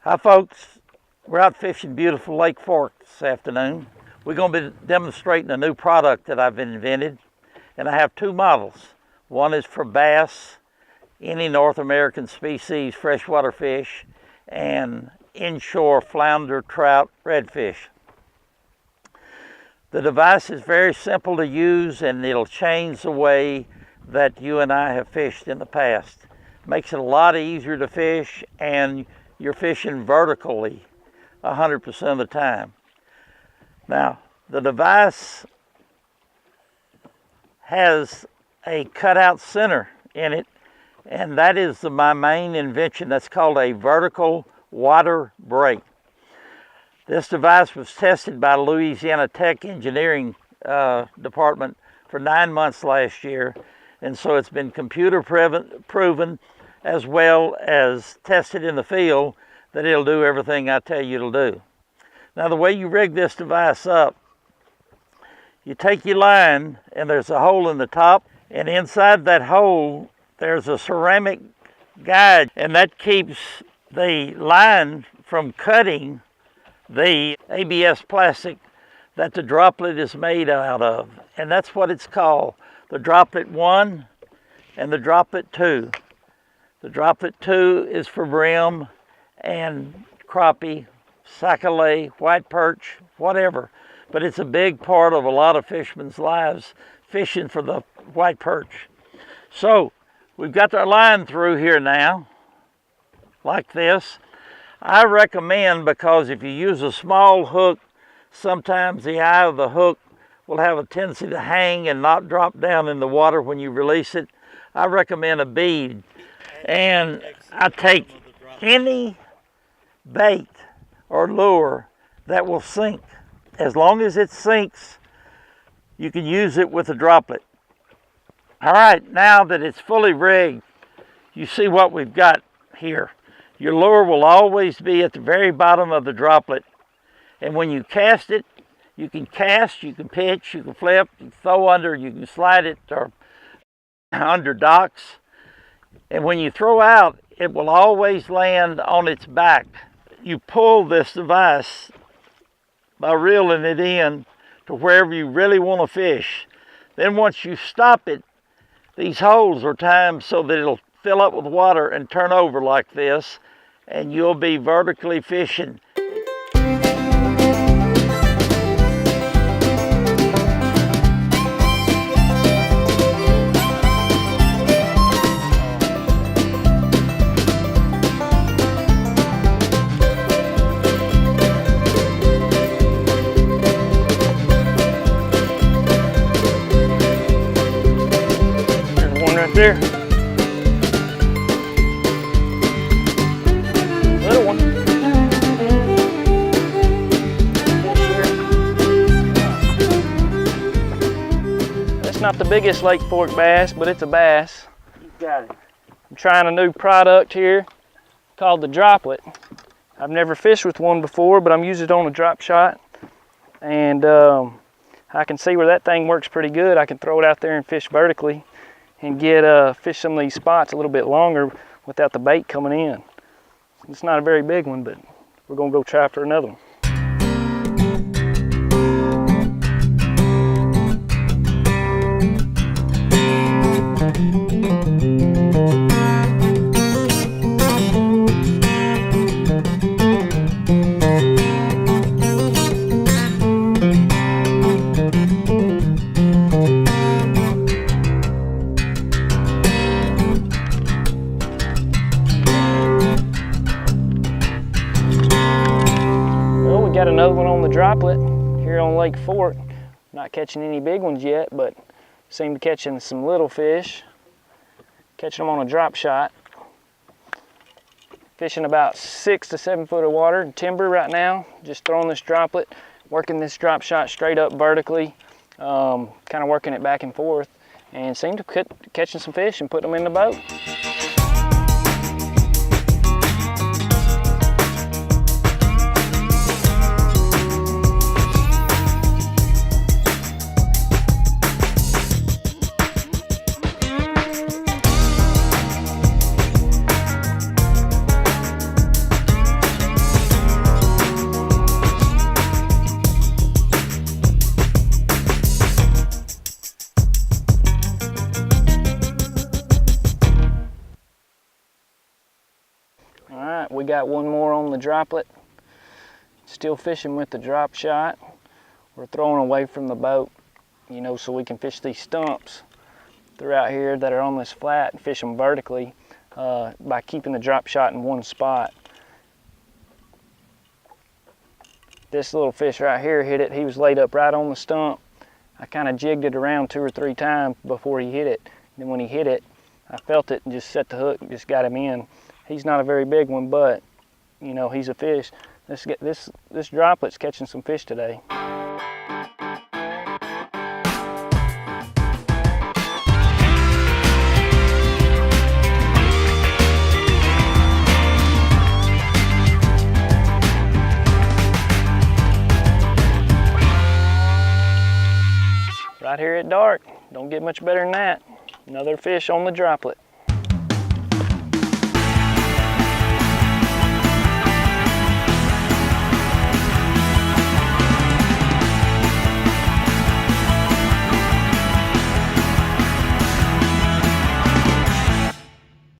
Hi folks, we're out fishing beautiful Lake Fork this afternoon. We're going to be demonstrating a new product that I've invented, and I have two models. One is for bass, any North American species freshwater fish, and inshore flounder, trout, redfish. The device is very simple to use, and it'll change the way that you and I have fished in the past. Makes it a lot easier to fish, and you're fishing vertically 100% of the time. Now, the device has a cutout center in it, and that is my main invention. That's called a vertical water brake. This device was tested by Louisiana Tech Engineering Department for 9 months last year, and so it's been computer proven as well as tested in the field that it'll do everything I tell you it'll do. Now, the way you rig this device up, you take your line, and there's a hole in the top, and inside that hole there's a ceramic guide, and that keeps the line from cutting the ABS plastic that the droplet is made out of. And that's what it's called, the droplet 1 and the droplet 2. The droplet 2 is for brim and crappie, sac-a-lait, white perch, whatever. But it's a big part of a lot of fishermen's lives, fishing for the white perch. So we've got our line through here now, like this. I recommend, because if you use a small hook, sometimes the eye of the hook will have a tendency to hang and not drop down in the water when you release it. I recommend a bead. And I take any bait or lure that will sink. As long as it sinks, you can use it with a droplet. All right, now that it's fully rigged, you see what we've got here. Your lure will always be at the very bottom of the droplet. And when you cast it, you can cast, you can pitch, you can flip, you can throw under, you can slide it or under docks. And when you throw out, it will always land on its back. You pull this device by reeling it in to wherever you really want to fish. Then once you stop it, these holes are timed so that it'll fill up with water and turn over like this, and you'll be vertically fishing. There. Little one. That's not the biggest Lake Fork bass, but it's a bass. You got it. I'm trying a new product here called the droplet. I've never fished with one before, but I'm using it on a drop shot. And I can see where that thing works pretty good. I can throw it out there and fish vertically and get fish some of these spots a little bit longer without the bait coming in. It's not a very big one, but we're gonna go try for another one. Got another one on the droplet here on Lake Fork. Not catching any big ones yet, but seem to catching some little fish. Catching them on a drop shot. Fishing about 6 to 7 foot of water in timber right now. Just throwing this droplet, working this drop shot straight up vertically, kind of working it back and forth, and seem to catching some fish and putting them in the boat. All right, we got one more on the droplet. Still fishing with the drop shot. We're throwing away from the boat, you know, so we can fish these stumps throughout here that are on this flat and fish them vertically by keeping the drop shot in one spot. This little fish right here hit it. He was laid up right on the stump. I kind of jigged it around 2 or 3 times before he hit it. Then when he hit it, I felt it and just set the hook and just got him in. He's not a very big one, but you know, he's a fish. This droplet's catching some fish today. Right here at dark, don't get much better than that. Another fish on the droplet.